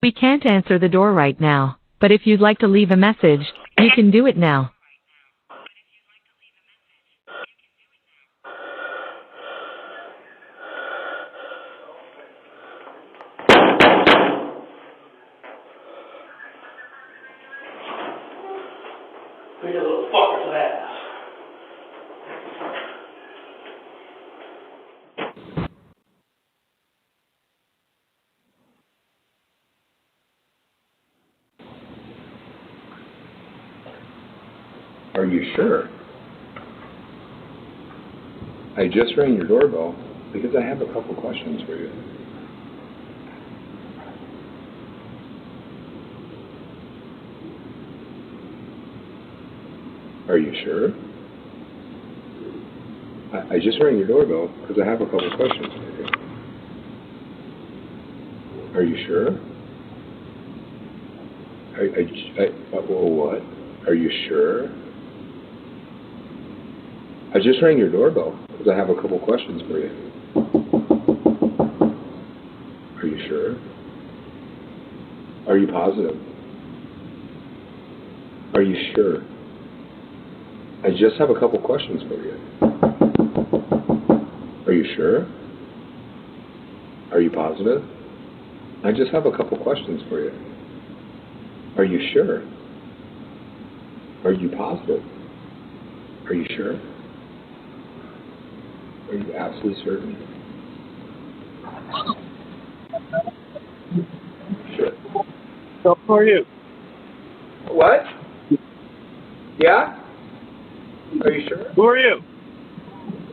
We can't answer the door right now, but if you'd like to leave a message, you can do it now. Look at the little fucker's ass. Are you sure? I just rang your doorbell because I have a couple questions for you. Are you sure? I just rang your doorbell because I have a couple questions for you. Are you sure? What? Are you sure? I just rang your doorbell because I have a couple questions for you. Are you sure? Are you positive? Are you sure? I just have a couple questions for you. Are you sure? Are you positive? I just have a couple questions for you. Are you sure? Are you positive? Are you sure? Are you absolutely certain? Sure. So, who are you? What? Yeah? Are you sure? Who are you?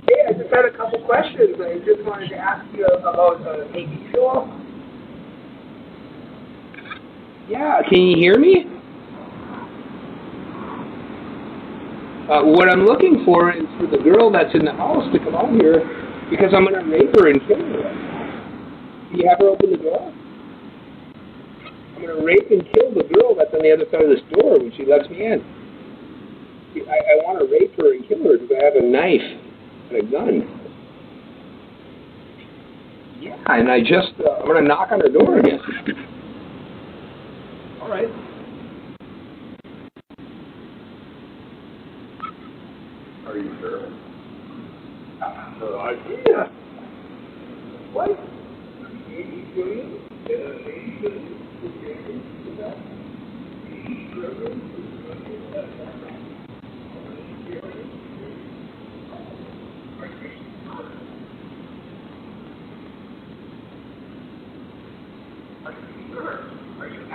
Hey, I just had a couple questions. I just wanted to ask you about 𝐦𝐨𝐬𝐤𝐞. Yeah, can you hear me? What I'm looking for is for the girl that's in the house to come out here because I'm going to rape her and kill her. Can you have her open the door? I'm going to rape and kill the girl that's on the other side of this door when she lets me in. I want to rape her and kill her because I have a knife and a gun. Yeah, and I'm going to knock on her door again. All right. Are you sure? I have no idea. What? Are you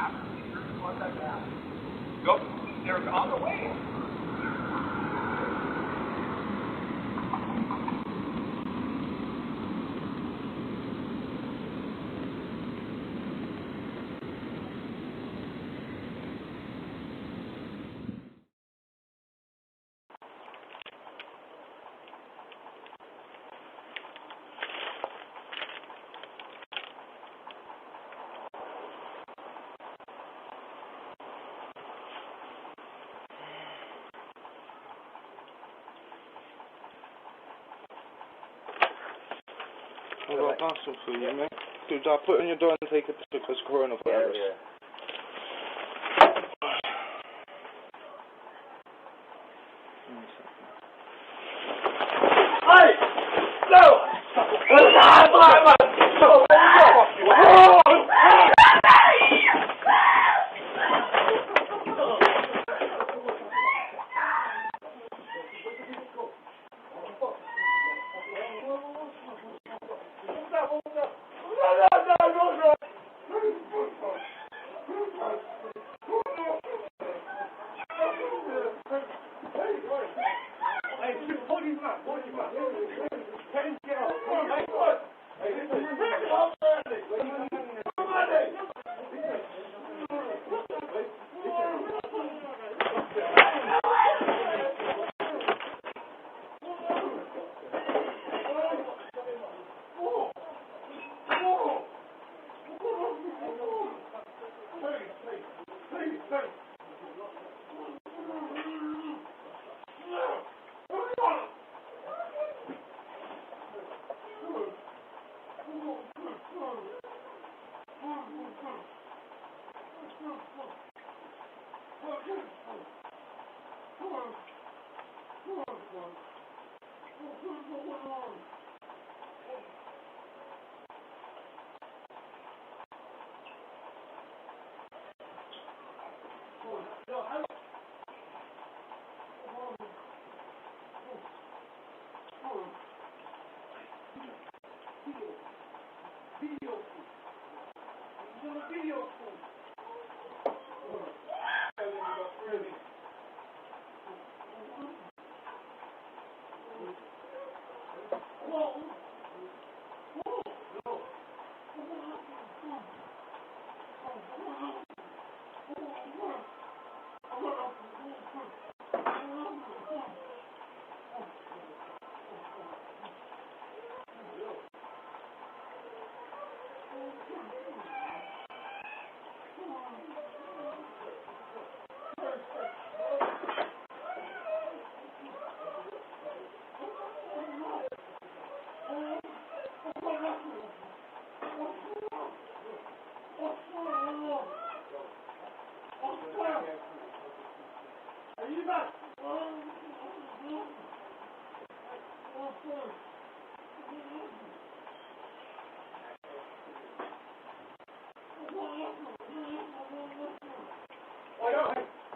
absolutely sure you want that back? Go. They're on the way. I've got a parcel for you, mate. Dude, I'll put it on your door and take it because coronavirus. Yeah. Hey! No!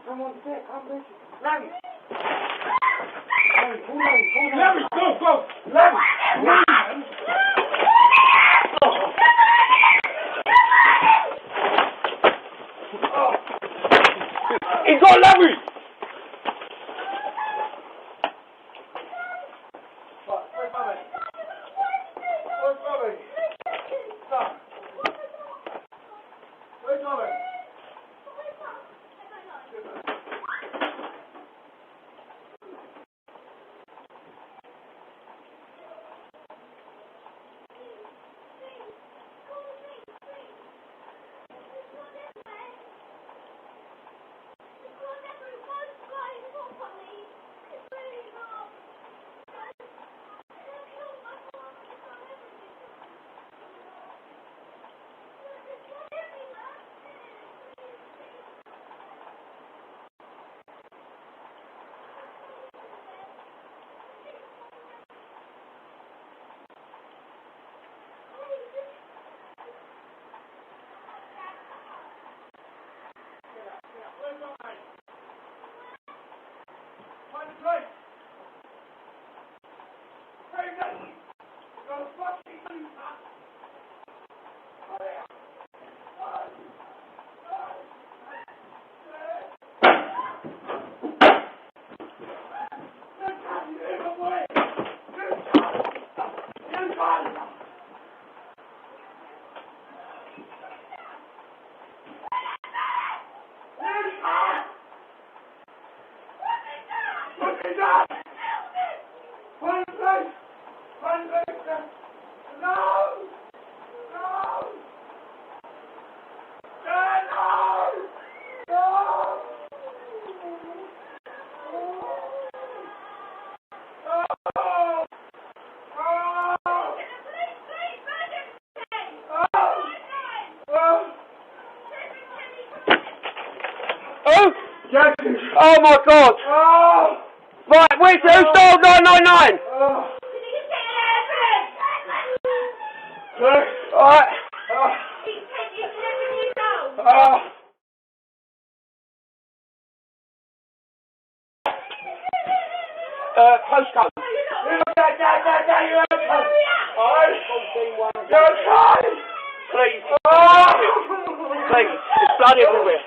Someone's there, Compilation. Larry! Larry, call Larry, call Larry. Larry, go! Larry! He's got Larry! Where's Bobby? Where's Bobby? Stop. Where's Bobby? Oh my God! Oh! Right, where's who's dialed 999? Alright. Postcode. Please. Please. It's blood everywhere.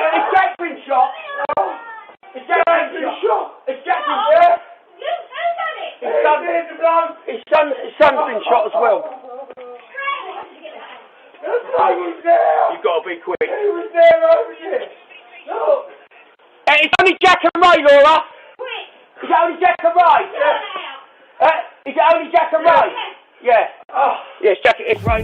It's Jack been shot. It's Jack been shot. It's Jack been shot. His son's been shot as well. You've got to be quick. He was there over here. Look. It's only Jack and Ray, Laura. Is it only Jack and Ray? Is it only Jack and Ray? Yeah. Yes, Jack. It's Ray.